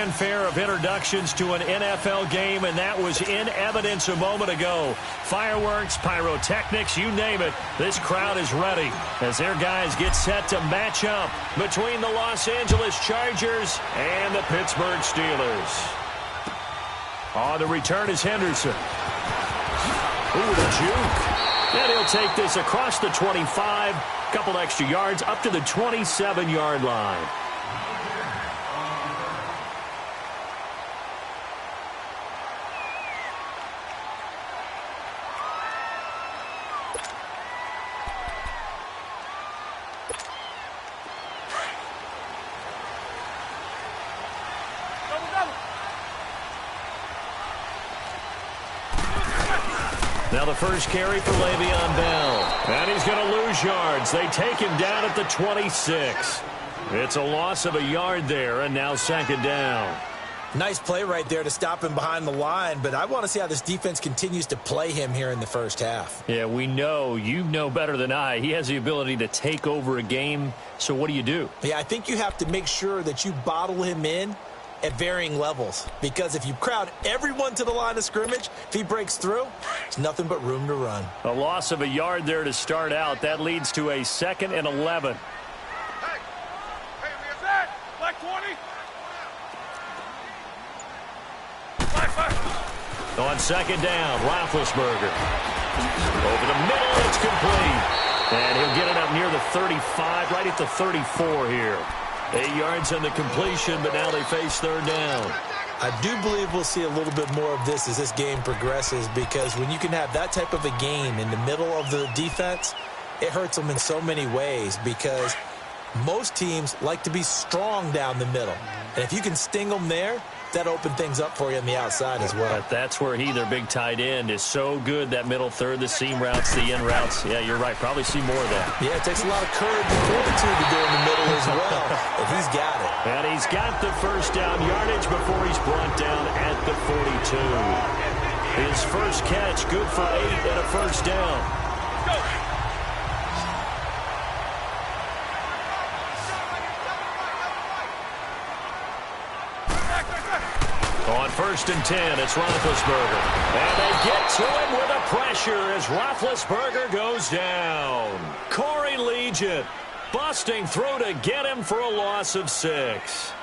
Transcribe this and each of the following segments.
fanfare of introductions to an NFL game, and that was in evidence a moment ago. Fireworks, pyrotechnics, you name it. This crowd is ready as their guys get set to match up between the Los Angeles Chargers and the Pittsburgh Steelers. On the return is Henderson. Ooh, the juke. And he'll take this across the 25, couple extra yards up to the 27-yard line. Now the first carry for Le'Veon Bell. And he's going to lose yards. They take him down at the 26. It's a loss of a yard there, and now second down. Nice play right there to stop him behind the line, but I want to see how this defense continues to play him here in the first half. Yeah, we know. You know better than I. He has the ability to take over a game, so what do you do? Yeah, I think you have to make sure that you bottle him in at varying levels, because if you crowd everyone to the line of scrimmage, if he breaks through, there's nothing but room to run. A loss of a yard there to start out. That leads to a 2nd and 11. Hey, we have that. Black 20. On second down, Roethlisberger. Over the middle, it's complete. And he'll get it up near the 35, right at the 34 here. 8 yards on the completion, but now they face third down. I do believe we'll see a little bit more of this as this game progresses, because when you can have that type of a game in the middle of the defense, it hurts them in so many ways, because most teams like to be strong down the middle. And if you can sting them there, that opens things up for you on the outside as well. But that's where their big tight end, is so good, that middle third, the seam routes, the in routes. Yeah, you're right. Probably see more of that. Yeah, it takes a lot of courage and fortitude to do in the middle as well. But he's got it. And he's got the first down yardage before he's brought down at the 42. His first catch, good for 8 and a first down. Go. On 1st and 10, it's Roethlisberger. And they get to him with a pressure as Roethlisberger goes down. Corey Legion busting through to get him for a loss of 6.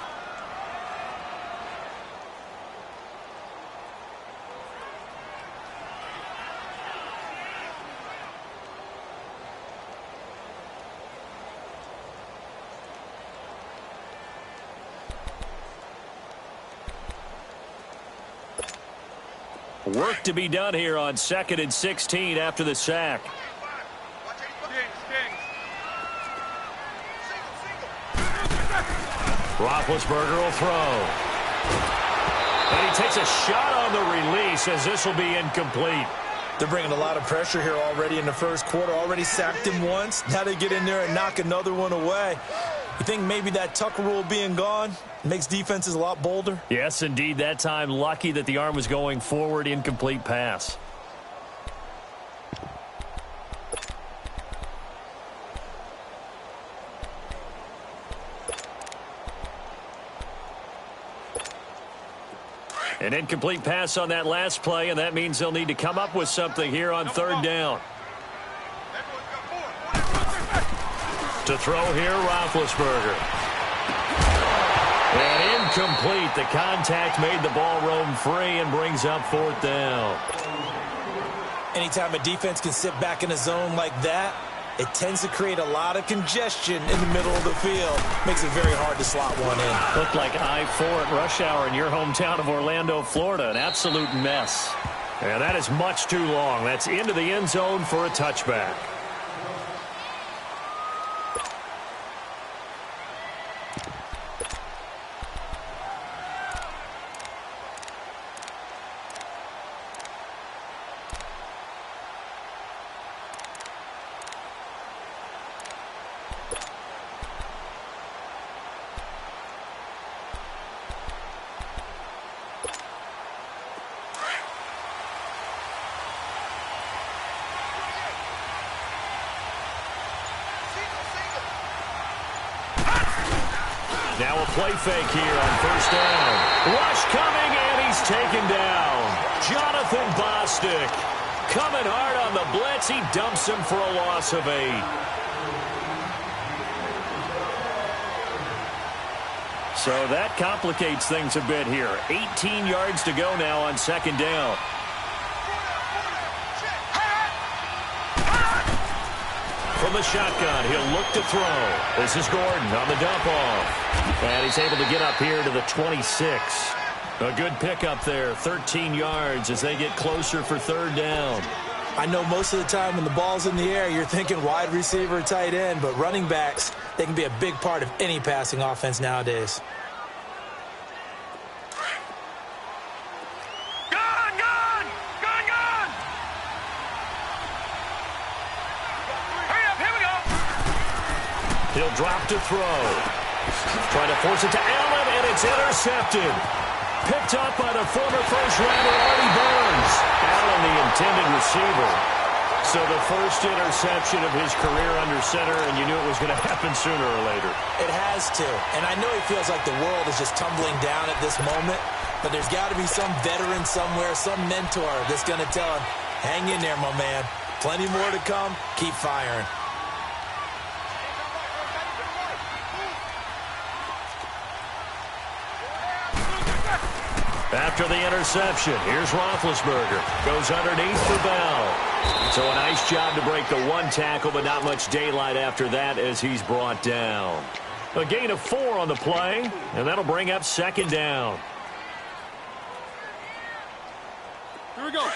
Work to be done here on 2nd and 16 after the sack. Roethlisberger will throw. And he takes a shot on the release as this will be incomplete. They're bringing a lot of pressure here already in the first quarter. Already sacked him once. Now they get in there and knock another one away. You think maybe that Tucker rule being gone makes defenses a lot bolder? Yes, indeed. That time, lucky that the arm was going forward. Incomplete pass. An incomplete pass on that last play, and that means they'll need to come up with something here on third down. To throw here, Roethlisberger. And incomplete. The contact made the ball roam free and brings up 4th down. Anytime a defense can sit back in a zone like that, it tends to create a lot of congestion in the middle of the field. Makes it very hard to slot one in. Looked like I-4 at rush hour in your hometown of Orlando, Florida. An absolute mess. And that is much too long. That's into the end zone for a touchback. Now a play fake here on 1st down. taken down. Jonathan Bostic coming hard on the blitz. He dumps him for a loss of 8. So that complicates things a bit here. 18 yards to go now on second down. From the shotgun, he'll look to throw. This is Gordon on the dump off. And he's able to get up here to the 26. A good pickup there, 13 yards as they get closer for third down. I know most of the time when the ball's in the air, you're thinking wide receiver, tight end, but running backs, they can be a big part of any passing offense nowadays. He'll drop to throw. Trying to force it to Allen, and it's intercepted. Picked up by the former first-rounder Artie Burns. Allen, the intended receiver. So the first interception of his career under center, and you knew it was going to happen sooner or later. It has to. And I know he feels like the world is just tumbling down at this moment, but there's got to be some veteran somewhere, some mentor that's going to tell him, hang in there, my man. Plenty more to come. Keep firing. After the interception, here's Roethlisberger. Goes underneath for Bell. So a nice job to break the one tackle, but not much daylight after that as he's brought down. A gain of 4 on the play, and that'll bring up second down. Here we go.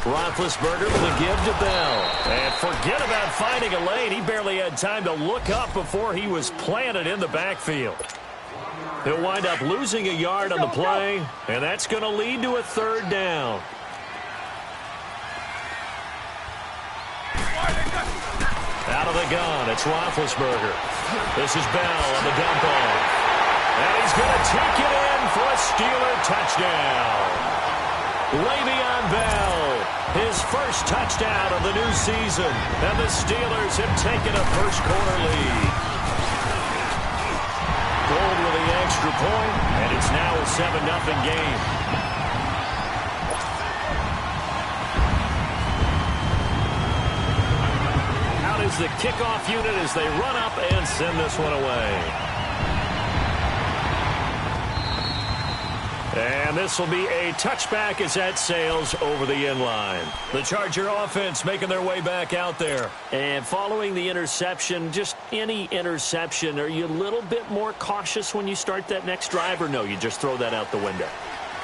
Roethlisberger with a give to Bell. And forget about finding a lane. He barely had time to look up before he was planted in the backfield. He'll wind up losing a yard on the play, and that's going to lead to a third down. Out of the gun, it's Roethlisberger. This is Bell on the dump off. And he's going to take it in for a Steeler touchdown. Le'Veon Bell, his first touchdown of the new season, and the Steelers have taken a first-quarter lead. Gold with the extra point, and it's now a 7-0 game. Out is the kickoff unit as they run up and send this one away. And this will be a touchback as that sails over the inline. The Charger offense making their way back out there. And following the interception, just any interception, are you a little bit more cautious when you start that next drive, or no, you just throw that out the window?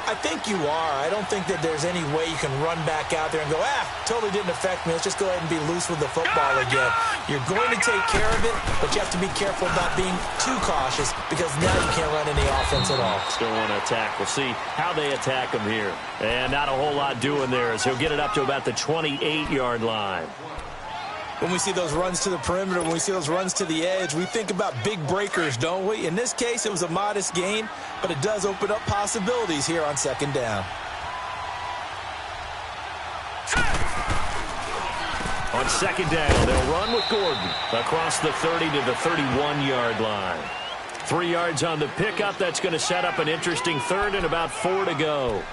I think you are. I don't think that there's any way you can run back out there and go, totally didn't affect me. Let's just go ahead and be loose with the football again. You're going to take care of it, but you have to be careful about being too cautious because now you can't run any offense at all. Still want to attack. We'll see how they attack him here. And not a whole lot doing there as he'll get it up to about the 28-yard line. When we see those runs to the perimeter, when we see those runs to the edge, we think about big breakers, don't we? In this case, it was a modest gain, but it does open up possibilities here on second down. On second down, they'll run with Gordon across the 30 to the 31-yard line. 3 yards on the pickup. That's going to set up an interesting third and about 4 to go.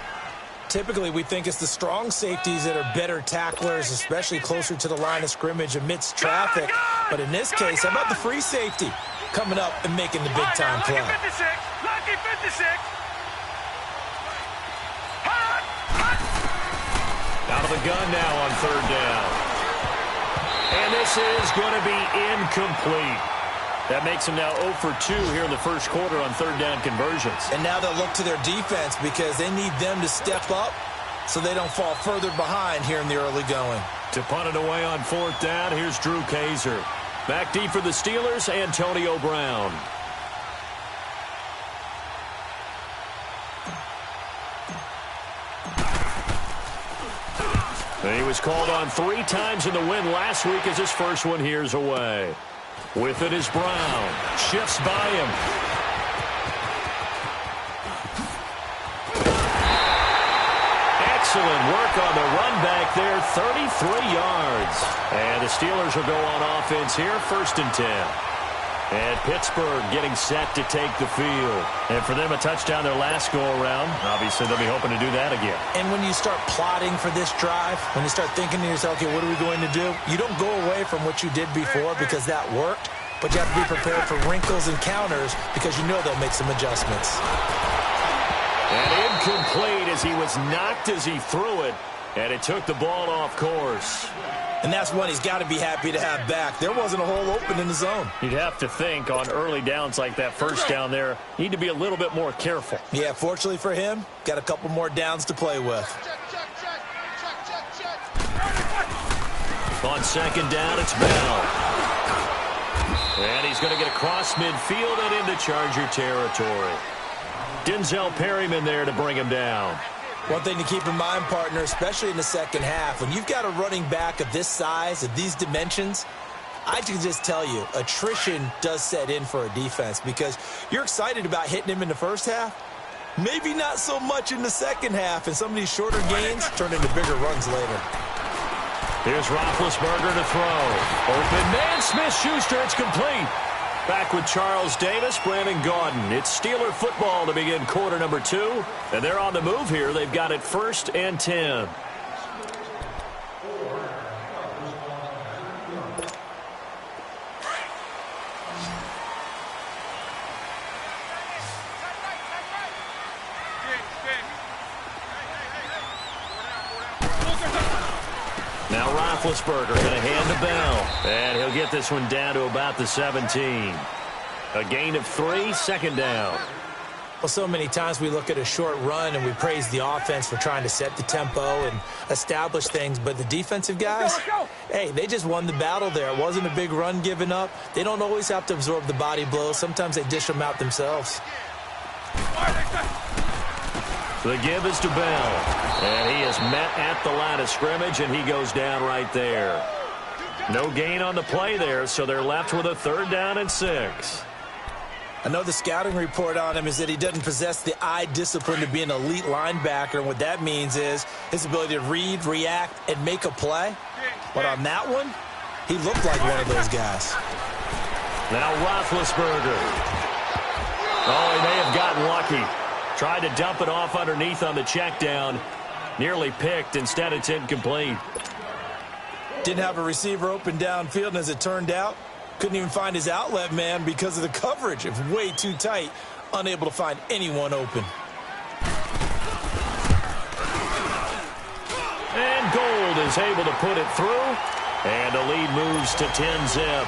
Typically, we think it's the strong safeties that are better tacklers, especially closer to the line of scrimmage amidst traffic. But in this case, how about the free safety coming up and making the big-time play? Out of the gun now on third down. And this is going to be incomplete. That makes them now 0 for 2 here in the first quarter on third down conversions. And now they'll look to their defense because they need them to step up so they don't fall further behind here in the early going. To punt it away on fourth down, here's Drew Kaiser. Back deep for the Steelers, Antonio Brown. And he was called on 3 times in the win last week as his first one here's away. With it is Brown. Shifts by him. Excellent work on the run back there, 33 yards. And the Steelers will go on offense here, 1st and 10. And Pittsburgh getting set to take the field. And for them, a touchdown their last go-around. Obviously, they'll be hoping to do that again. And when you start plotting for this drive, when you start thinking to yourself, okay, what are we going to do? You don't go away from what you did before because that worked, but you have to be prepared for wrinkles and counters because you know they'll make some adjustments. And incomplete as he was knocked as he threw it, and it took the ball off course. And that's one he's got to be happy to have back. There wasn't a hole open in the zone. You'd have to think on early downs like that first down there, you need to be a little bit more careful. Yeah, fortunately for him, got a couple more downs to play with. On 2nd down, it's Bell. And he's going to get across midfield and into Charger territory. Denzel Perryman there to bring him down. One thing to keep in mind, partner, especially in the second half, when you've got a running back of this size, of these dimensions, I can just tell you, attrition does set in for a defense because you're excited about hitting him in the first half. Maybe not so much in the second half, and some of these shorter gains turn into bigger runs later. Here's Roethlisberger to throw. Open man, Smith-Schuster, it's complete. Back with Charles Davis, Brandon Gaudin. It's Steeler football to begin quarter number 2. And they're on the move here. They've got it 1st and 10. Now Roethlisberger going to hand to Bell. And he'll get this one down to about the 17. A gain of 3, 2nd down. Well, so many times we look at a short run and we praise the offense for trying to set the tempo and establish things. But the defensive guys, hey, they just won the battle there. It wasn't a big run given up. They don't always have to absorb the body blows. Sometimes they dish them out themselves. The give is to Bell. And he is met at the line of scrimmage, and he goes down right there. No gain on the play there, so they're left with a 3rd down and 6. I know the scouting report on him is that he doesn't possess the eye discipline to be an elite linebacker, and what that means is his ability to read, react, and make a play. But on that one, he looked like one of those guys. Now Roethlisberger. Oh, he may have gotten lucky. Tried to dump it off underneath on the check down. Nearly picked. Instead, it's incomplete. Didn't have a receiver open downfield, and as it turned out, couldn't even find his outlet man because of the coverage. It was way too tight. Unable to find anyone open. And Gold is able to put it through. And the lead moves to 10-zip.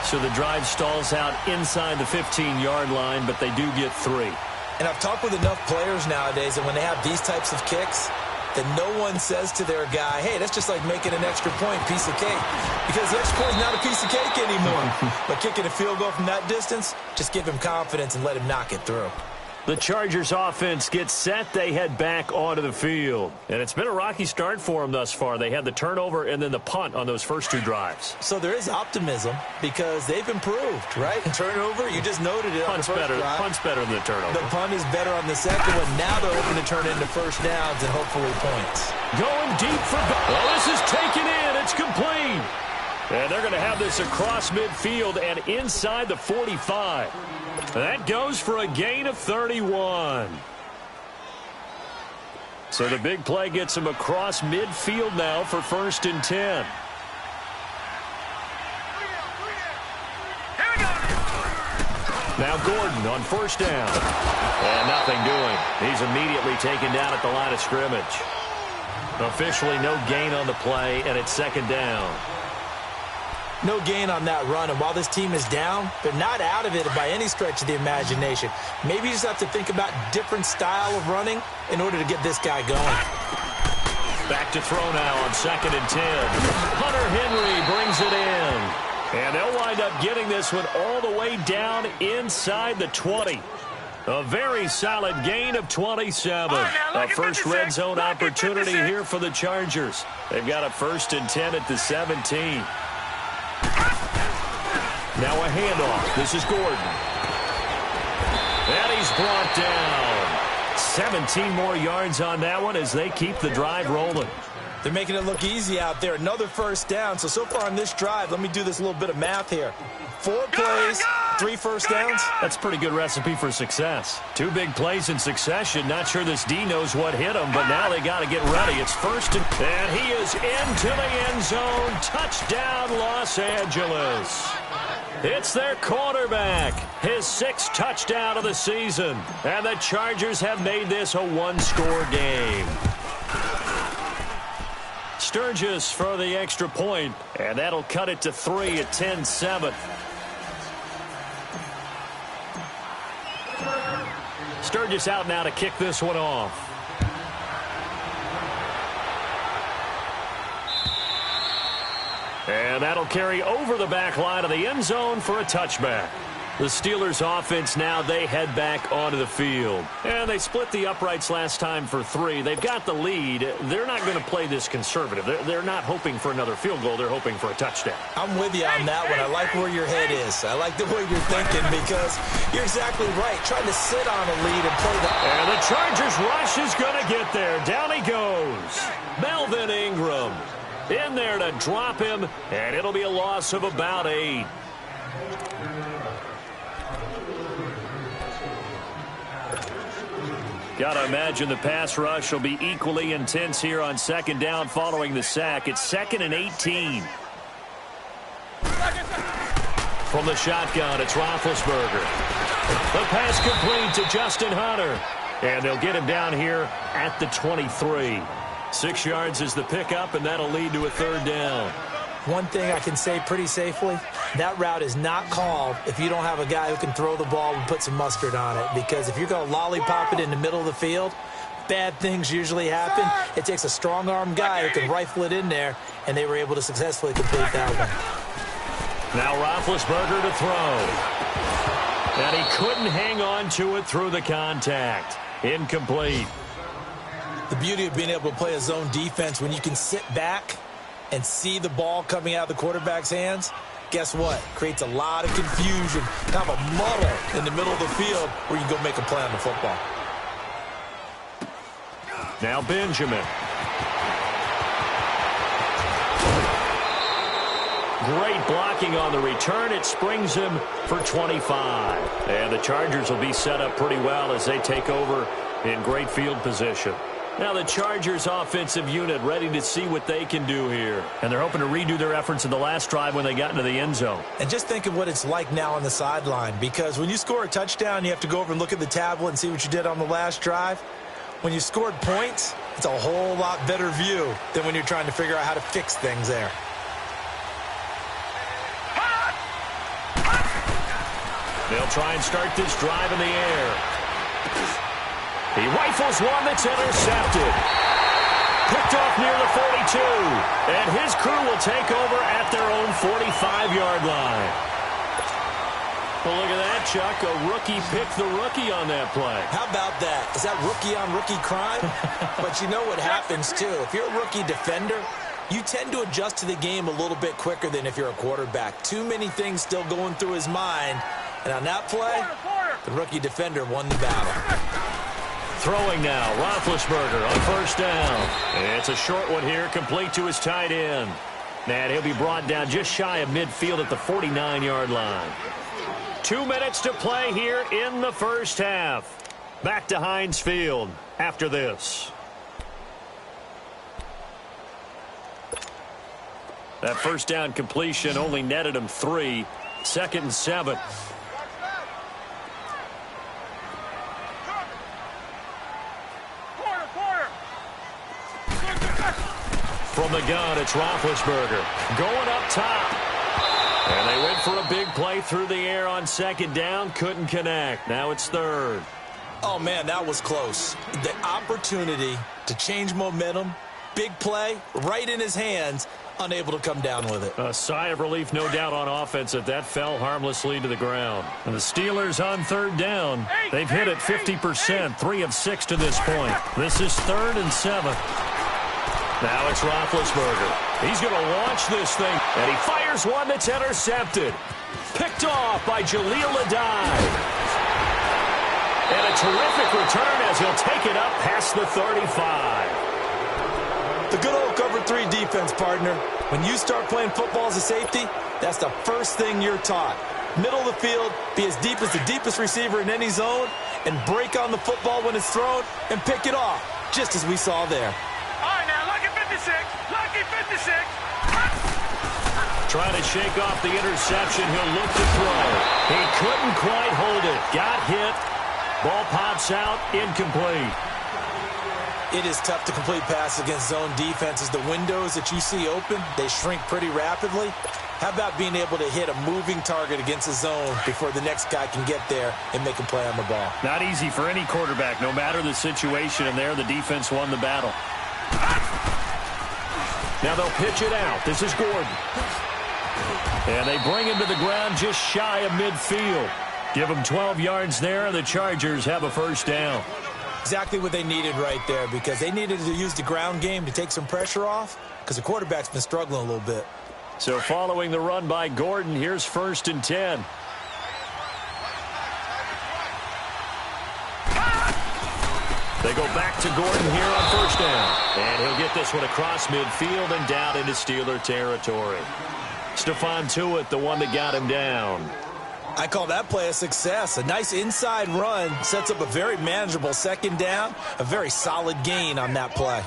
So the drive stalls out inside the 15-yard line, but they do get 3. And I've talked with enough players nowadays that when they have these types of kicks, that no one says to their guy, hey, that's just like making an extra point, piece of cake. Because the extra point is not a piece of cake anymore. But kicking a field goal from that distance, just give him confidence and let him knock it through. The Chargers offense gets set. They head back onto the field. And it's been a rocky start for them thus far. They had the turnover and then the punt on those first 2 drives. So there is optimism because they've improved, right? Turnover, you just noted it. Punt's better than the turnover. The punt is better on the second one. Now they're hoping to turn into first downs and hopefully points. Going deep for goal. Well, this is taken in. It's complete. And they're going to have this across midfield and inside the 45. That goes for a gain of 31. So the big play gets him across midfield now for 1st and 10. Now Gordon on 1st down. And nothing doing. He's immediately taken down at the line of scrimmage. Officially no gain on the play, and it's 2nd down. No gain on that run, and while this team is down, they're not out of it by any stretch of the imagination. Maybe you just have to think about different style of running in order to get this guy going. Back to throw now on 2nd and 10. Hunter Henry brings it in. And they'll wind up getting this one all the way down inside the 20. A very solid gain of 27. A first red zone opportunity here for the Chargers. They've got a 1st and 10 at the 17. Now a handoff. This is Gordon. And he's brought down. 17 more yards on that one as they keep the drive rolling. They're making it look easy out there. Another first down. So far on this drive, let me do this little bit of math here. 4 plays, 3 first downs. That's a pretty good recipe for success. 2 big plays in succession. Not sure this D knows what hit him, but now they got to get ready. It's first and he is into the end zone. Touchdown, Los Angeles. It's their quarterback, his 6th touchdown of the season. And the Chargers have made this a 1-score game. Sturgis for the extra point, and that'll cut it to 3 at 10-7. Sturgis out now to kick this one off. And that'll carry over the back line of the end zone for a touchback. The Steelers offense now, they head back onto the field. And they split the uprights last time for 3. They've got the lead. They're not going to play this conservative. They're not hoping for another field goal. They're hoping for a touchdown. I'm with you on that one. I like where your head is. I like the way you're thinking because you're exactly right. Trying to sit on a lead and play the... And the Chargers rush is going to get there. Down he goes. Melvin Ingram in there to drop him, and it'll be a loss of about 8. Got to imagine the pass rush will be equally intense here on 2nd down following the sack. It's 2nd and 18. From the shotgun, it's Roethlisberger. The pass complete to Justin Hunter. And they'll get him down here at the 23. 6 yards is the pickup, and that'll lead to a 3rd down. One thing I can say pretty safely, that route is not called if you don't have a guy who can throw the ball and put some mustard on it. Because if you're going to lollipop it in the middle of the field, bad things usually happen. It takes a strong-arm guy who can rifle it in there, and they were able to successfully complete that one. Now Roethlisberger to throw. And he couldn't hang on to it through the contact. Incomplete. The beauty of being able to play a zone defense when you can sit back and see the ball coming out of the quarterback's hands, guess what? Creates a lot of confusion, kind of a muddle in the middle of the field where you can go make a play on the football. Now Benjamin. Great blocking on the return. It springs him for 25. And the Chargers will be set up pretty well as they take over in great field position. Now the Chargers offensive unit ready to see what they can do here. And they're hoping to redo their efforts in the last drive when they got into the end zone. And just think of what it's like now on the sideline. Because when you score a touchdown, you have to go over and look at the tablet and see what you did on the last drive. When you scored points, it's a whole lot better view than when you're trying to figure out how to fix things there. They'll try and start this drive in the air. He rifles one that's intercepted. Picked off near the 42. And his crew will take over at their own 45-yard line. Well, look at that, Chuck. A rookie picked the rookie on that play. How about that? Is that rookie-on-rookie crime? But you know what happens, too. If you're a rookie defender, you tend to adjust to the game a little bit quicker than if you're a quarterback. Too many things still going through his mind. And on that play, the rookie defender won the battle. Throwing now, Roethlisberger on 1st down. And it's a short one here, complete to his tight end. And he'll be brought down just shy of midfield at the 49-yard line. 2 minutes to play here in the first half. Back to Heinz Field after this. That first down completion only netted him 3. 2nd and 7. From the gun, it's Roethlisberger going up top. And they went for a big play through the air on 2nd down. Couldn't connect. Now it's 3rd. Oh, man, that was close. The opportunity to change momentum, big play, right in his hands, unable to come down with it. A sigh of relief, no doubt, on offense that fell harmlessly to the ground. And the Steelers on 3rd down. They've hit it 50%, 3 of 6 to this point. This is 3rd and 7. Now it's Roethlisberger. He's going to launch this thing, and he fires one that's intercepted. Picked off by Jaleel Adai. And a terrific return as he'll take it up past the 35. The good old cover 3 defense, partner. When you start playing football as a safety, that's the first thing you're taught. Middle of the field, be as deep as the deepest receiver in any zone, and break on the football when it's thrown and pick it off, just as we saw there. All right, now, lucky 56. Lucky 56. Trying to shake off the interception. He'll look to throw. He couldn't quite hold it. Got hit. Ball pops out, incomplete. It is tough to complete passes against zone defenses. The windows that you see open, they shrink pretty rapidly. How about being able to hit a moving target against a zone before the next guy can get there and make a play on the ball? Not easy for any quarterback, no matter the situation, and there the defense won the battle. Now they'll pitch it out. This is Gordon. And they bring him to the ground just shy of midfield. Give him 12 yards there, and the Chargers have a first down. Exactly what they needed right there, because they needed to use the ground game to take some pressure off, because the quarterback's been struggling a little bit. So following the run by Gordon, here's 1st and 10. They go back to Gordon here on 1st down. And he'll get this one across midfield and down into Steeler territory. Stephon Tuitt, the one that got him down. I call that play a success. A nice inside run sets up a very manageable 2nd down, a very solid gain on that play.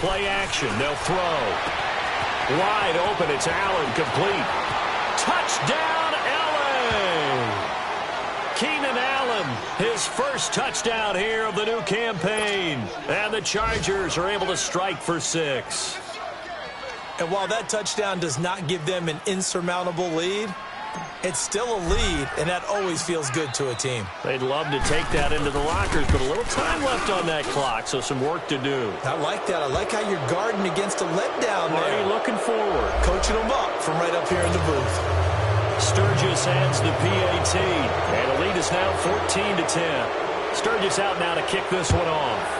Play action. They'll throw. Wide open. It's Allen. Complete. Touchdown, Allen! Keenan Allen, his first touchdown here of the new campaign. And the Chargers are able to strike for 6. And while that touchdown does not give them an insurmountable lead, it's still a lead, and that always feels good to a team. They'd love to take that into the lockers, but a little time left on that clock, so some work to do. I like that. I like how you're guarding against a letdown there. Are you looking forward? Coaching them up from right up here in the booth. Sturgis hands the PAT, and the lead is now 14-10. Sturgis out now to kick this one off.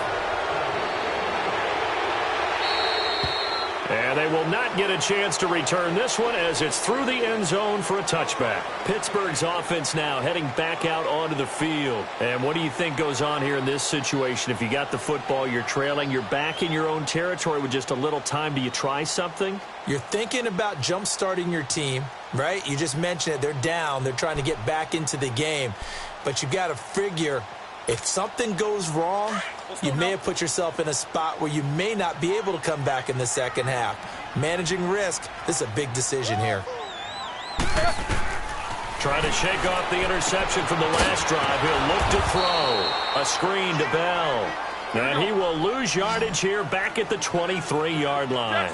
And they will not get a chance to return this one as it's through the end zone for a touchback. Pittsburgh's offense now heading back out onto the field. And what do you think goes on here in this situation? If you got the football, you're trailing, you're back in your own territory with just a little time. Do you try something? You're thinking about jump-starting your team, right? You just mentioned it. They're down. They're trying to get back into the game. But you got to figure, if something goes wrong, you may have put yourself in a spot where you may not be able to come back in the 2nd half. Managing risk, this is a big decision here. Trying to shake off the interception from the last drive. He'll look to throw. A screen to Bell. And he will lose yardage here back at the 23-yard line.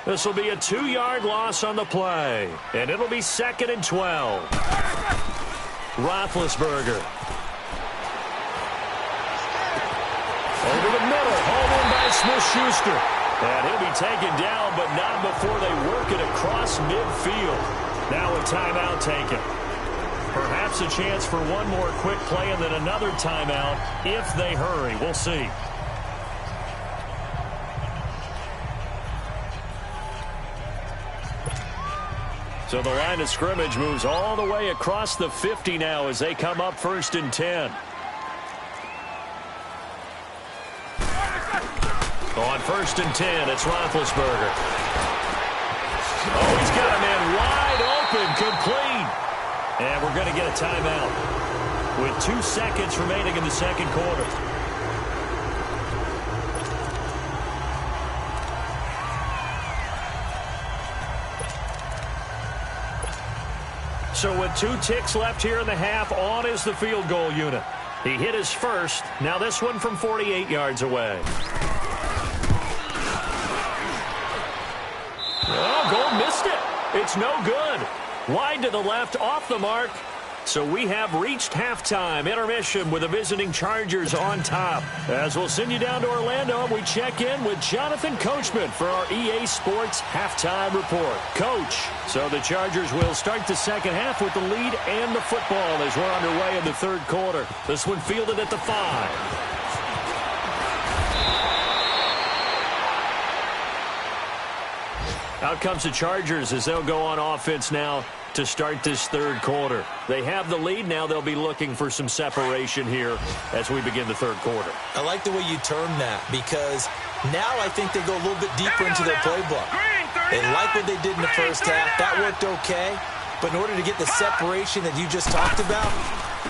This will be a 2-yard loss on the play. And it'll be 2nd and 12. Roethlisberger. Over the middle, hauled in by Smith-Schuster. And he'll be taken down, but not before they work it across midfield. Now a timeout taken. Perhaps a chance for one more quick play and then another timeout if they hurry. We'll see. So the line of scrimmage moves all the way across the 50 now as they come up 1st and 10. On 1st and 10, it's Roethlisberger. Oh, he's got a man wide open, complete. And we're going to get a timeout with 2 seconds remaining in the 2nd quarter. So with 2 ticks left here in the half, on is the field goal unit. He hit his first. Now this one from 48 yards away. Oh, Gold missed it. It's no good. Wide to the left, off the mark. So we have reached halftime intermission with the visiting Chargers on top. As we'll send you down to Orlando, we check in with Jonathan Coachman for our EA Sports halftime report. Coach, so the Chargers will start the second half with the lead and the football as we're underway in the third quarter. This one fielded at the 5. Out comes the Chargers as they'll go on offense now to start this third quarter. They have the lead. Now they'll be looking for some separation here as we begin the third quarter. I like the way you term that because now I think they go a little bit deeper into their playbook. They like what they did in the first half. That worked okay. But in order to get the separation that you just talked about,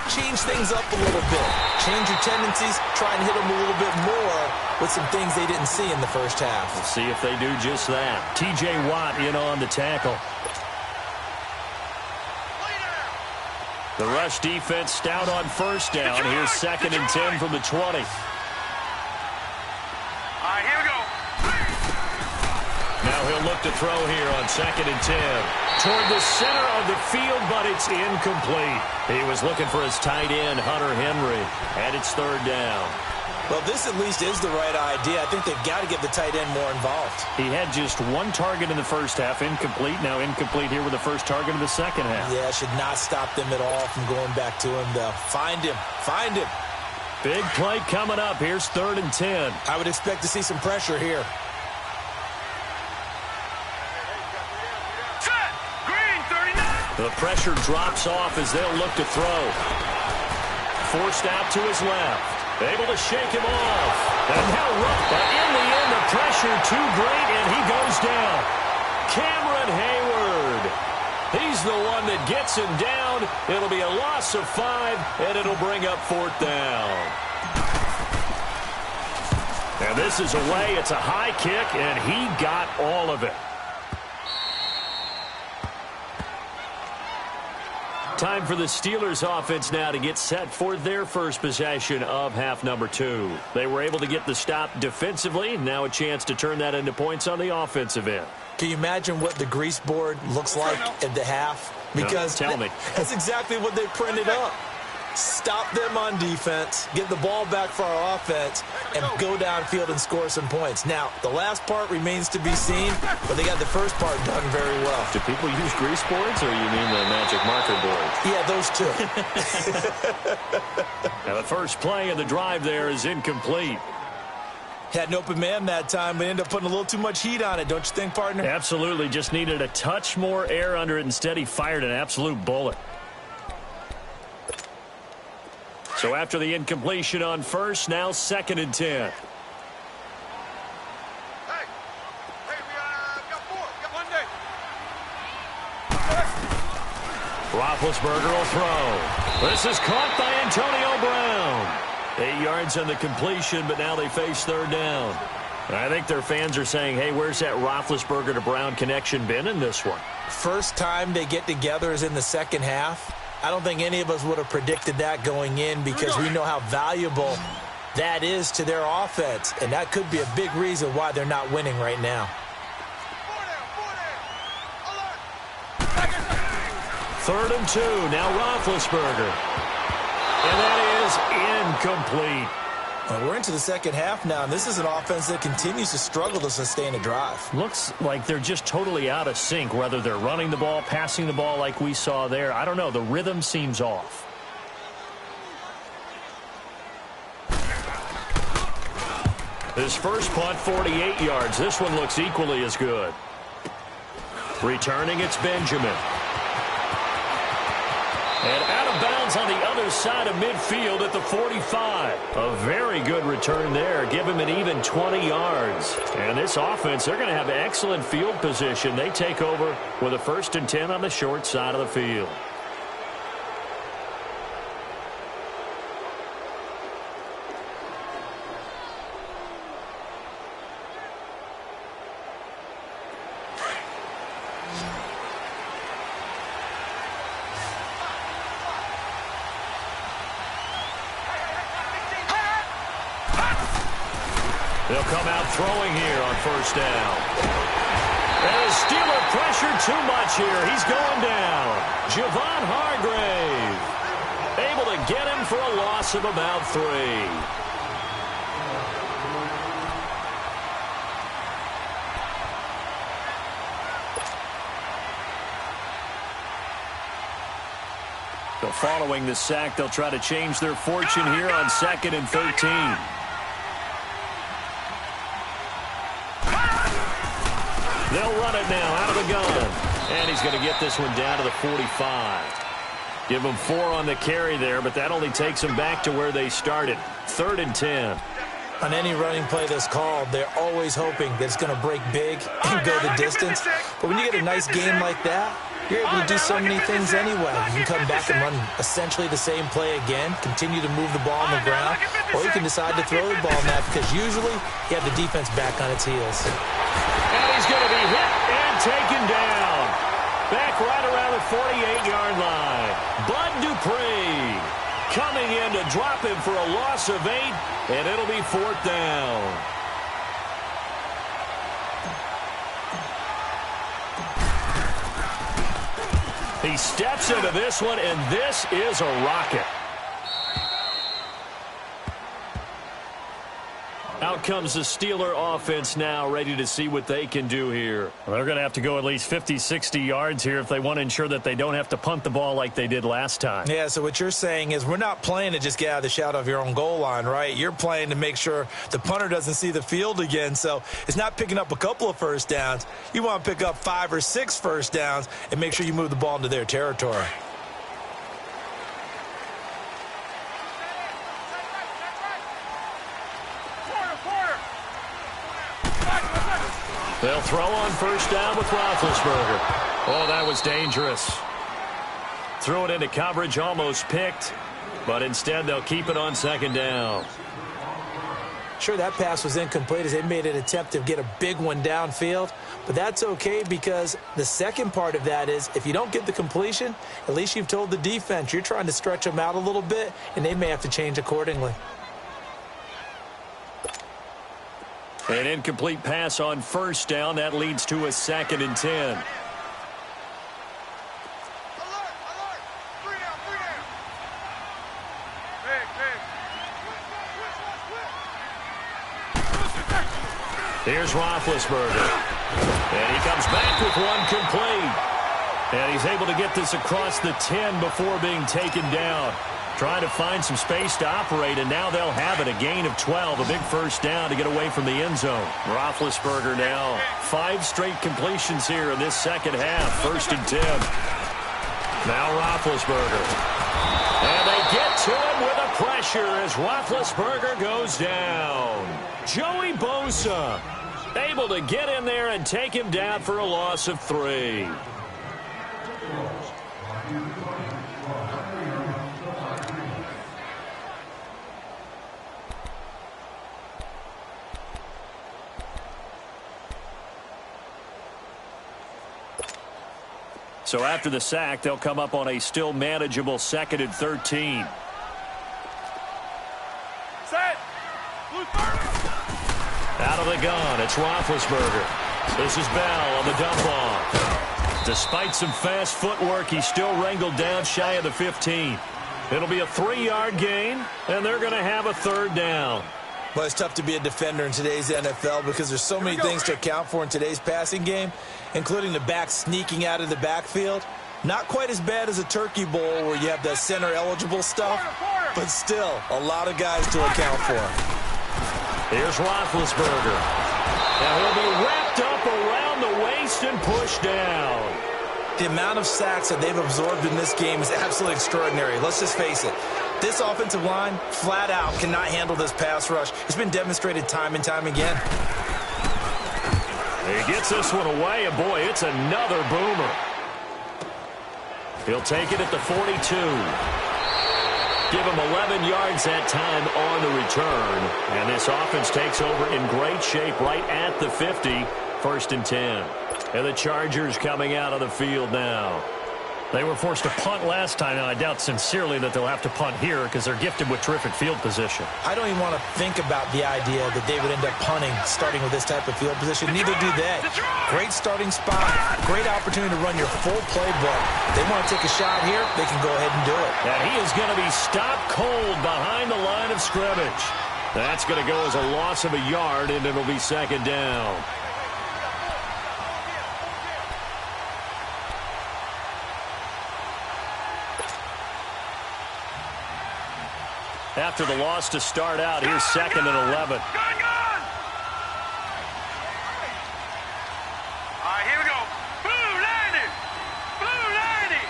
change things up a little bit. Change your tendencies. Try and hit them a little bit more with some things they didn't see in the first half. We'll see if they do just that. T.J. Watt in on the tackle. The rush defense stout on first down. Here's 2nd and 10 from the 20. All right, here we go. Now he'll look to throw here on 2nd and 10. Toward the center of the field, but it's incomplete. He was looking for his tight end, Hunter Henry, and it's 3rd down. Well, this at least is the right idea. I think they've got to get the tight end more involved. He had just one target in the first half, incomplete. Now incomplete here with the first target of the second half. Yeah, should not stop them at all from going back to him, though. Find him. Find him. Big play coming up. Here's 3rd and 10. I would expect to see some pressure here. Set. Green, 39. The pressure drops off as they'll look to throw. Forced out to his left. Able to shake him off. And now rough, but in the end, the pressure too great, and he goes down. Cameron Hayward. He's the one that gets him down. It'll be a loss of 5, and it'll bring up 4th down. And this is away. It's a high kick, and he got all of it. Time for the Steelers offense now to get set for their first possession of half number 2. They were able to get the stop defensively. Now a chance to turn that into points on the offensive end. Can you imagine what the grease board looks like at the half? Because no, tell me. That's exactly what they printed up. Stop them on defense, get the ball back for our offense, and go downfield and score some points. Now, the last part remains to be seen, but they got the first part done very well. Do people use grease boards, or you mean the magic marker boards? Yeah, those two. Now, the first play of the drive there is incomplete. Had an open man that time, but ended up putting a little too much heat on it, don't you think, partner? Absolutely. Just needed a touch more air under it. Instead, he fired an absolute bullet. So after the incompletion on first, now 2nd and 10. Hey, we got 4. We got 1 day. Roethlisberger will throw. This is caught by Antonio Brown. 8 yards on the completion, but now they face 3rd down. I think their fans are saying, hey, where's that Roethlisberger to Brown connection been in this one? First time they get together is in the second half. I don't think any of us would have predicted that going in because we know how valuable that is to their offense, and that could be a big reason why they're not winning right now. 3rd and 2, now Roethlisberger. And that is incomplete. Well, we're into the second half now, and this is an offense that continues to struggle to sustain a drive. Looks like they're just totally out of sync, whether they're running the ball, passing the ball like we saw there. I don't know. The rhythm seems off. His first punt, 48 yards. This one looks equally as good. Returning, it's Benjamin. And out of bounds on the other side of midfield at the 45. A very good return there. Give him an even 20 yards. And this offense, they're going to have excellent field position. They take over with a 1st and 10 on the short side of the field. They'll come out throwing here on 1st down. And the Steeler pressure too much here. He's going down. Javon Hargrave able to get him for a loss of about 3. So following the sack, they'll try to change their fortune here on 2nd and 13. They'll run it now out of the gun. And he's going to get this one down to the 45. Give them 4 on the carry there, but that only takes them back to where they started. 3rd and 10. On any running play that's called, they're always hoping that it's going to break big and go the distance. But when you get a nice game like that, you're able to do so many things anyway. You can come back and run essentially the same play again, continue to move the ball on the ground, or you can decide to throw the ball in that because usually you have the defense back on its heels. And he's going to be hit and taken down. Back right around the 48-yard line. Bud Dupree coming in to drop him for a loss of 8, and it'll be 4th down. He steps into this one, and this is a rocket. Out comes the Steeler offense now, ready to see what they can do here. Well, they're going to have to go at least 50, 60 yards here if they want to ensure that they don't have to punt the ball like they did last time. Yeah, so what you're saying is we're not playing to just get out of the shadow of your own goal line, right? You're playing to make sure the punter doesn't see the field again. So it's not picking up a couple of first downs. You want to pick up 5 or 6 first downs and make sure you move the ball into their territory. They'll throw on first down with Roethlisberger. Oh, that was dangerous. Threw it into coverage, almost picked, but instead they'll keep it on 2nd down. Sure, that pass was incomplete as they made an attempt to get a big one downfield, but that's okay because the second part of that is if you don't get the completion, at least you've told the defense you're trying to stretch them out a little bit, and they may have to change accordingly. An incomplete pass on first down. That leads to a 2nd and 10. Alert! Alert! 3 down! 3 down! Big! Here's Roethlisberger. And he comes back with one complete. And he's able to get this across the 10 before being taken down. Trying to find some space to operate, and now they'll have it. A gain of 12, a big first down to get away from the end zone. Roethlisberger now 5 straight completions here in this second half. 1st and 10. Now Roethlisberger. And they get to him with a pressure as Roethlisberger goes down. Joey Bosa able to get in there and take him down for a loss of 3. So after the sack, they'll come up on a still manageable 2nd and 13. Set! Blue 30! Out of the gun, it's Roethlisberger. This is Bell on the dump off. Despite some fast footwork, he's still wrangled down shy of the 15. It'll be a 3-yard gain, and they're going to have a 3rd down. Well, it's tough to be a defender in today's NFL because there's so many things to account for in today's passing game, including the back sneaking out of the backfield. Not quite as bad as a turkey bowl where you have the center-eligible stuff, but still a lot of guys to account for. Here's Roethlisberger. Now he'll be wrapped up around the waist and pushed down. The amount of sacks that they've absorbed in this game is absolutely extraordinary. Let's just face it. This offensive line, flat out, cannot handle this pass rush. It's been demonstrated time and time again. He gets this one away, and boy, it's another boomer. He'll take it at the 42. Give him 11 yards that time on the return. And this offense takes over in great shape right at the 50. 1st and 10. And the Chargers coming out of the field now. They were forced to punt last time, and I doubt sincerely that they'll have to punt here because they're gifted with terrific field position. I don't even want to think about the idea that they would end up punting starting with this type of field position. Neither do they. Great starting spot, great opportunity to run your full playbook. They want to take a shot here, they can go ahead and do it. And he is going to be stopped cold behind the line of scrimmage. That's going to go as a loss of a yard, and it'll be second down. After the loss to start out, here's second and 11. Gun! All right, here we go. Blue landing! Blue landing!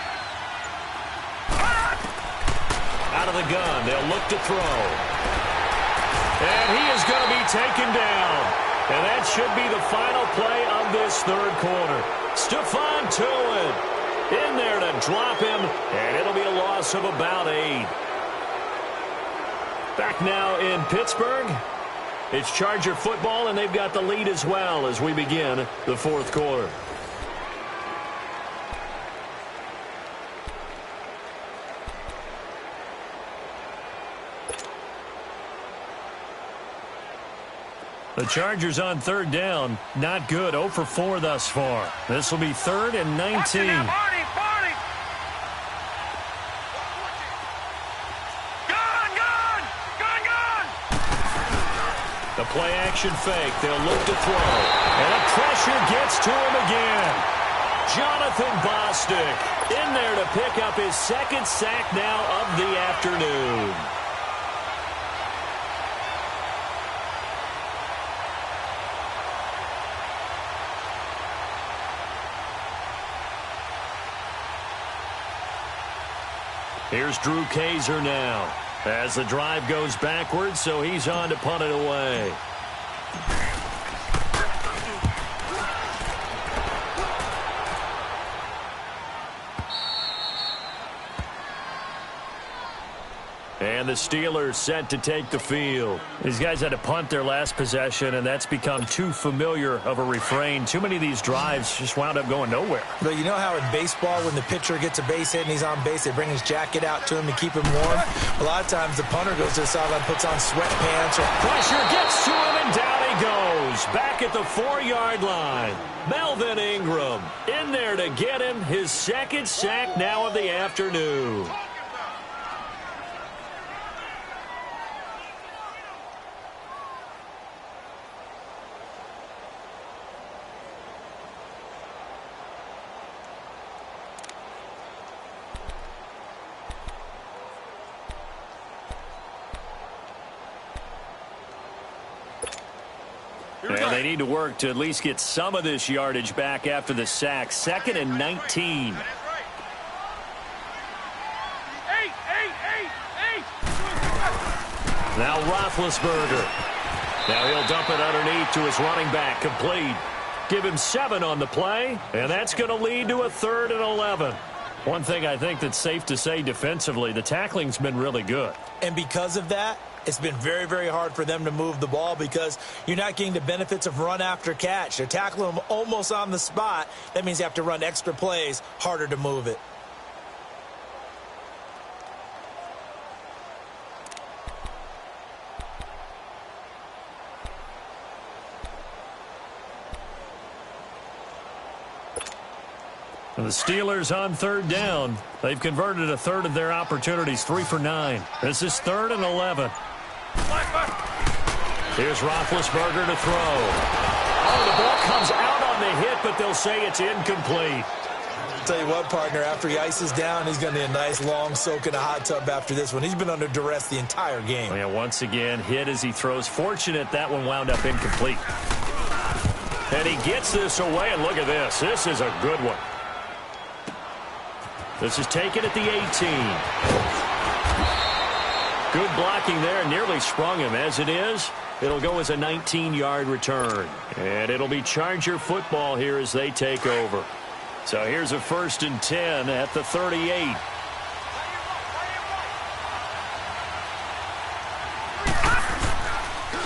Out of the gun, they'll look to throw. And he is going to be taken down. And that should be the final play of this third quarter. Stephon Tuitt in there to drop him, and it'll be a loss of about 8. Back now in Pittsburgh, it's Charger football, and they've got the lead as well as we begin the fourth quarter. The Chargers on third down, not good, 0 for 4 thus far. This will be 3rd and 19. The play-action fake. They'll look to throw. And the pressure gets to him again. Jonathan Bostic in there to pick up his second sack now of the afternoon. Here's Drew Kaiser now. As the drive goes backwards, so he's on to punt it away. And the Steelers set to take the field. These guys had to punt their last possession, and that's become too familiar of a refrain. Too many of these drives just wound up going nowhere. But you know how in baseball, when the pitcher gets a base hit and he's on base, they bring his jacket out to him to keep him warm? A lot of times the punter goes to the sideline, puts on sweatpants. Pressure gets to him, and down he goes. Back at the 4-yard line. Melvin Ingram in there to get him his second sack now of the afternoon. And they need to work to at least get some of this yardage back after the sack. 2nd and 19. Now Roethlisberger. Now he'll dump it underneath to his running back. Complete. Give him 7 on the play, and that's going to lead to a 3rd and 11. One thing I think that's safe to say defensively, the tackling's been really good. And because of that, it's been very, very hard for them to move the ball because you're not getting the benefits of run after catch. They're tackling them almost on the spot. That means you have to run extra plays, harder to move it. And the Steelers on 3rd down. They've converted a 1/3 of their opportunities, 3 for 9. This is 3rd and 11. Here's Roethlisberger to throw. Oh, the ball comes out on the hit, but they'll say it's incomplete. I'll tell you what, partner, after he ices down, he's going to need a nice long soak in a hot tub after this one. He's been under duress the entire game. Oh, yeah, once again, hit as he throws. Fortunate that one wound up incomplete. And he gets this away, and look at this. This is a good one. This is taken at the 18. Good blocking there, nearly sprung him. As it is, it'll go as a 19-yard return. And it'll be Charger football here as they take over. So here's a 1st and 10 at the 38.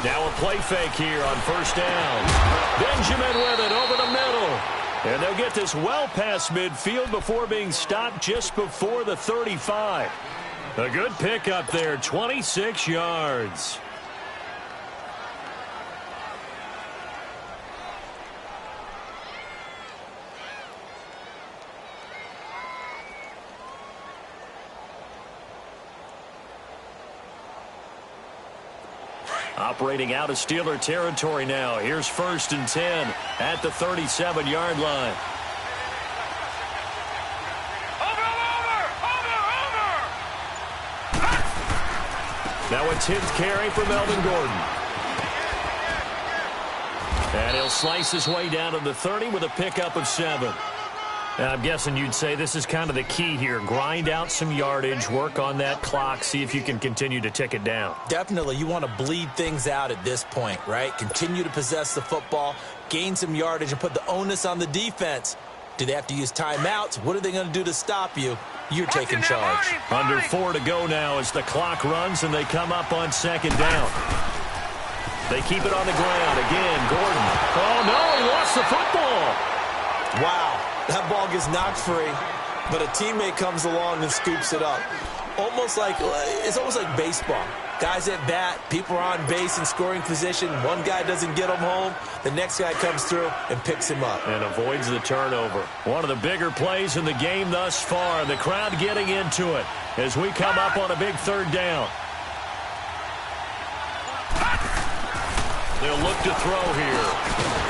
Now a play fake here on 1st down. Benjamin with it over the middle. And they'll get this well past midfield before being stopped just before the 35. A good pickup there, 26 yards. Operating out of Steeler territory now. Here's 1st and 10 at the 37-yard line. Now a 10th carry for Melvin Gordon. And he'll slice his way down to the 30 with a pickup of 7. I'm guessing you'd say this is kind of the key here. Grind out some yardage, work on that clock, see if you can continue to tick it down. Definitely. You want to bleed things out at this point, right? Continue to possess the football, gain some yardage, and put the onus on the defense. Do they have to use timeouts? What are they going to do to stop you? You're taking charge. Under 4 to go now as the clock runs and they come up on 2nd down. They keep it on the ground. Again, Gordon. Oh, no, he lost the football. Wow. That ball gets knocked free, but a teammate comes along and scoops it up. It's almost like baseball. Guys at bat, people are on base in scoring position. One guy doesn't get him home. The next guy comes through and picks him up. And avoids the turnover. One of the bigger plays in the game thus far. The crowd getting into it as we come up on a big 3rd down. They'll look to throw here.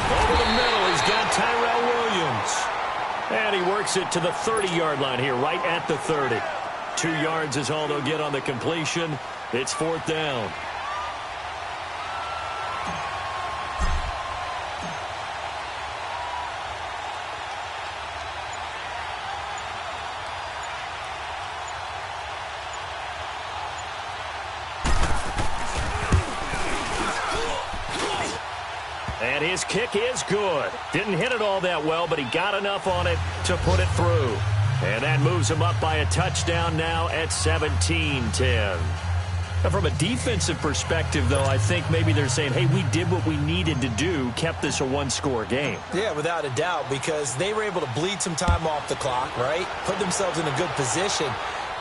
Over the middle, he's got Tyrell Williams. And he works it to the 30-yard line here, right at the 30. 2 yards is all they'll get on the completion. It's 4th down. And his kick is good. Didn't hit it all that well, but he got enough on it to put it through. And that moves him up by a touchdown now at 17-10. Now, from a defensive perspective, though, I think maybe they're saying, hey, we did what we needed to do, kept this a 1-score game. Yeah, without a doubt, because they were able to bleed some time off the clock, right? Put themselves in a good position,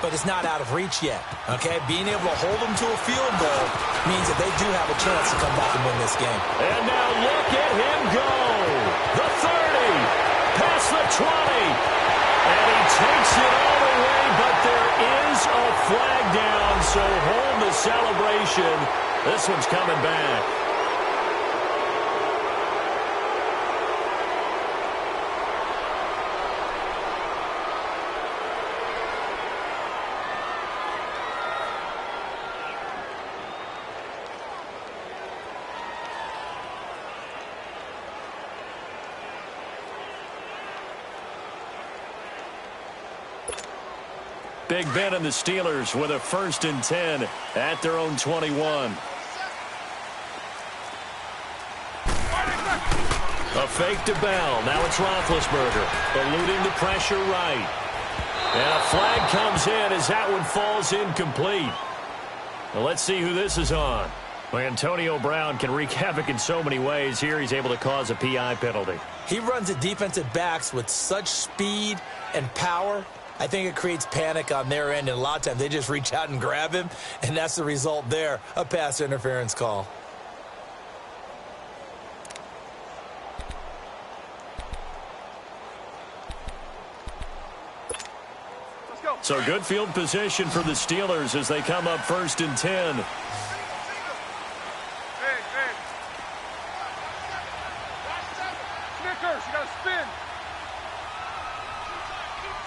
but it's not out of reach yet, okay? Being able to hold them to a field goal means that they do have a chance to come back and win this game. And now look at him go. The 30, past the 20, and he takes it all the way, but there is a flag down, so hold the celebration. This one's coming back. Big Ben and the Steelers with a 1st and 10 at their own 21. A fake to Bell. Now it's Roethlisberger. Eluding the pressure right. And a flag comes in as that one falls incomplete. Well, let's see who this is on. Well, Antonio Brown can wreak havoc in so many ways. Here he's able to cause a PI penalty. He runs at defensive backs with such speed and power. I think it creates panic on their end, and a lot of times they just reach out and grab him, and that's the result there, a pass interference call. Let's go. So good field position for the Steelers as they come up 1st and 10. Hey. Snickers, you gotta spin.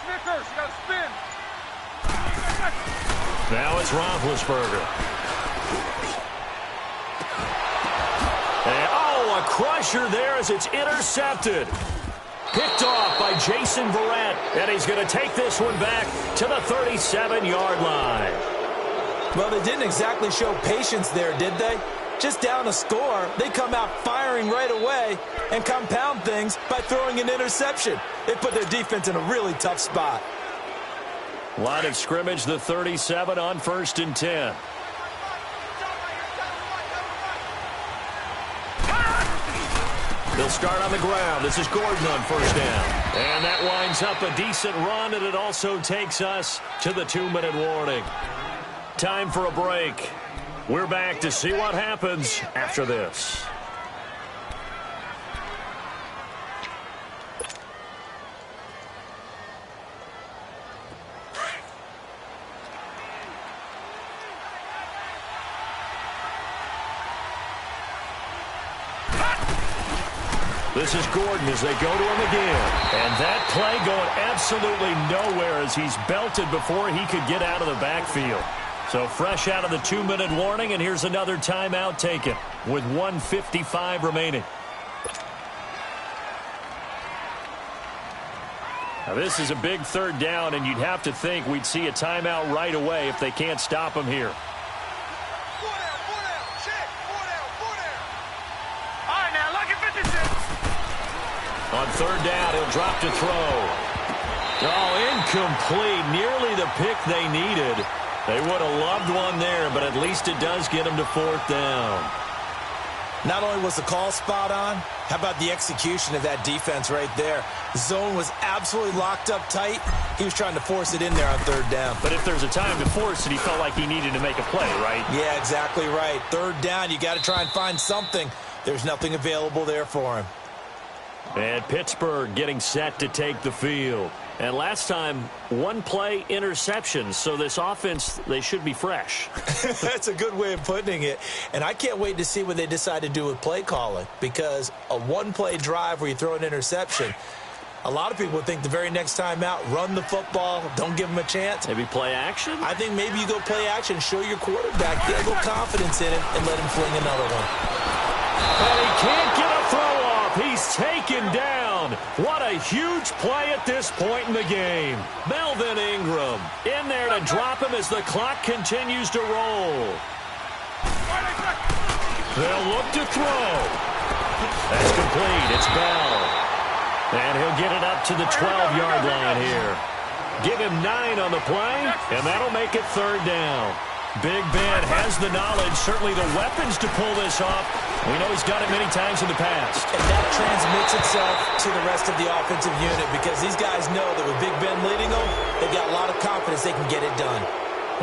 Snickers, you gotta spin. Now it's Roethlisberger. And, a crusher there as it's intercepted. Picked off by Jason Verrett, and he's going to take this one back to the 37-yard line. Well, they didn't exactly show patience there, did they? Just down a score, they come out firing right away and compound things by throwing an interception. They put their defense in a really tough spot. Line of scrimmage, the 37 on 1st and 10. They'll start on the ground. This is Gordon on first down. And that winds up a decent run, and it also takes us to the 2-minute warning. Time for a break. We're back to see what happens after this. This is Gordon as they go to him again. And that play going absolutely nowhere as he's belted before he could get out of the backfield. So fresh out of the 2-minute warning, and here's another timeout taken with 1:55 remaining. Now this is a big third down, and you'd have to think we'd see a timeout right away if they can't stop him here. On third down, he'll drop to throw. Oh, incomplete. Nearly the pick they needed. They would have loved one there, but at least it does get them to fourth down. Not only was the call spot on, how about the execution of that defense right there? The zone was absolutely locked up tight. He was trying to force it in there on third down. But if there's a time to force it, he felt like he needed to make a play, right? Yeah, exactly right. Third down, you got to try and find something. There's nothing available there for him. And Pittsburgh getting set to take the field. And last time, one play interception. So this offense, they should be fresh. That's a good way of putting it. And I can't wait to see what they decide to do with play calling. Because a one-play drive where you throw an interception, a lot of people think the very next time out, run the football, don't give them a chance. Maybe play action? I think maybe you go play action, show your quarterback, get a little confidence in him, and let him fling another one. And he can't get a throw off. He's taken down. What a huge play at this point in the game. Melvin Ingram in there to drop him as the clock continues to roll. They'll look to throw. That's complete. It's Bell. And he'll get it up to the 12-yard line here. Give him 9 on the play, and that'll make it third down. Big Ben has the knowledge, certainly the weapons to pull this off. We know he's done it many times in the past. And that transmits itself to the rest of the offensive unit because these guys know that with Big Ben leading them, they've got a lot of confidence they can get it done.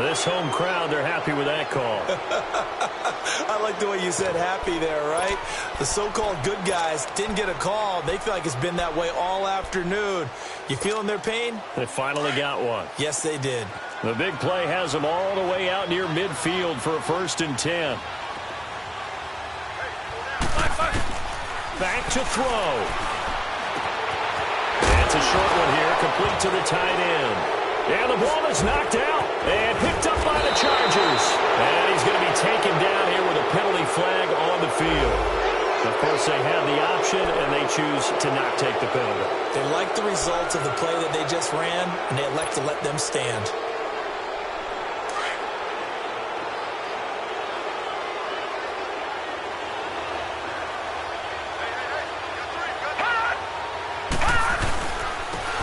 This home crowd, they're happy with that call. I like the way you said happy there, right? The so-called good guys didn't get a call. They feel like it's been that way all afternoon. You feeling their pain? They finally got one. Yes, they did. The big play has them all the way out near midfield for a 1st and 10. Back to throw. It's a short one here, complete to the tight end. And the ball is knocked out and picked up by the Chargers. And he's going to be taken down here with a penalty flag on the field. Of course, they have the option, and they choose to not take the penalty. They like the results of the play that they just ran, and they elect to let them stand.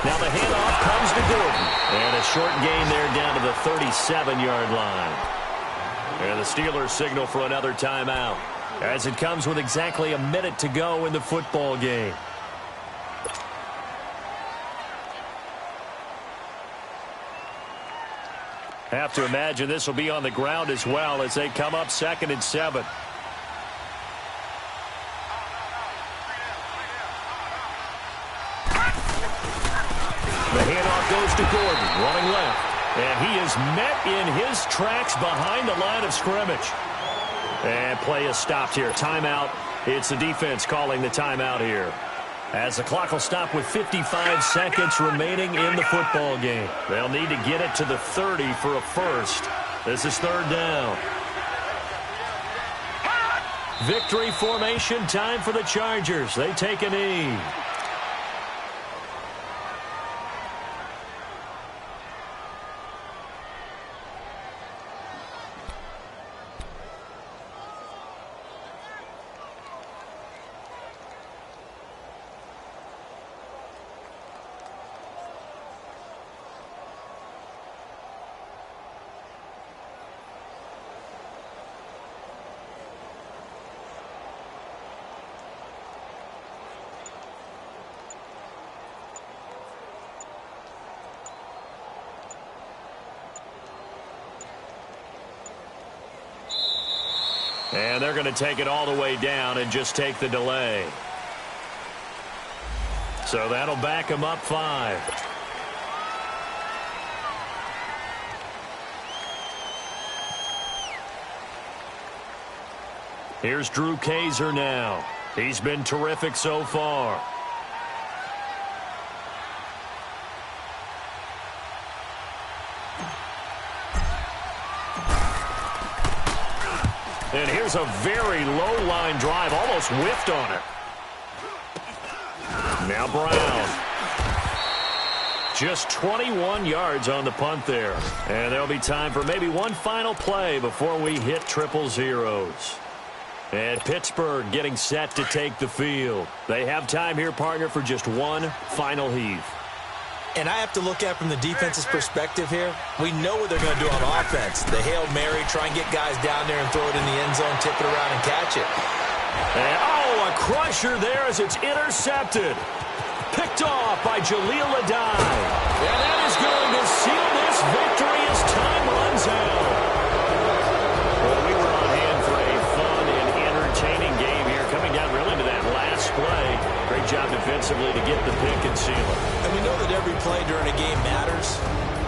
Now the handoff comes to Gordon. And a short gain there down to the 37-yard line. And the Steelers signal for another timeout as it comes with exactly a minute to go in the football game. Have to imagine this will be on the ground as well as they come up 2nd and 7. The handoff goes to Gordon, running left. And he is met in his tracks behind the line of scrimmage. And play is stopped here. Timeout. It's the defense calling the timeout here. As the clock will stop with 55 seconds remaining in the football game. They'll need to get it to the 30 for a first. This is third down. Victory formation time for the Chargers. They take a knee. And they're going to take it all the way down and just take the delay. So that'll back them up 5. Here's Drew Kaiser now. He's been terrific so far. And here's a very low line drive, almost whiffed on it. Now Brown. Just 21 yards on the punt there. And there'll be time for maybe one final play before we hit triple zeros. And Pittsburgh getting set to take the field. They have time here, partner, for just one final heave. And I have to look at it from the defense's perspective here. We know what they're going to do on offense. The Hail Mary, try and get guys down there and throw it in the end zone, tip it around and catch it. And, a crusher there as it's intercepted. Picked off by Jaleel Adai. And that is going to seal this victory as time runs out. Well, we were on hand for a fun and entertaining game here, coming down really to that last play. Great job defensively to get the pick and seal it. And we know that every play during a game matters.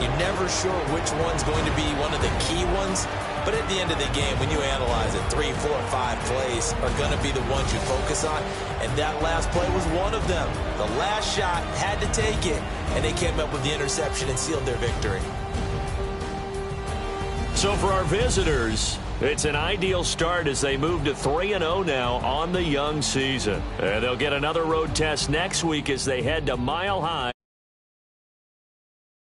You're never sure which one's going to be one of the key ones. But at the end of the game, when you analyze it, 3, 4, 5 plays are going to be the ones you focus on. And that last play was one of them. The last shot had to take it, and they came up with the interception and sealed their victory. So for our visitors, it's an ideal start as they move to 3-0 now on the young season. And they'll get another road test next week as they head to Mile High.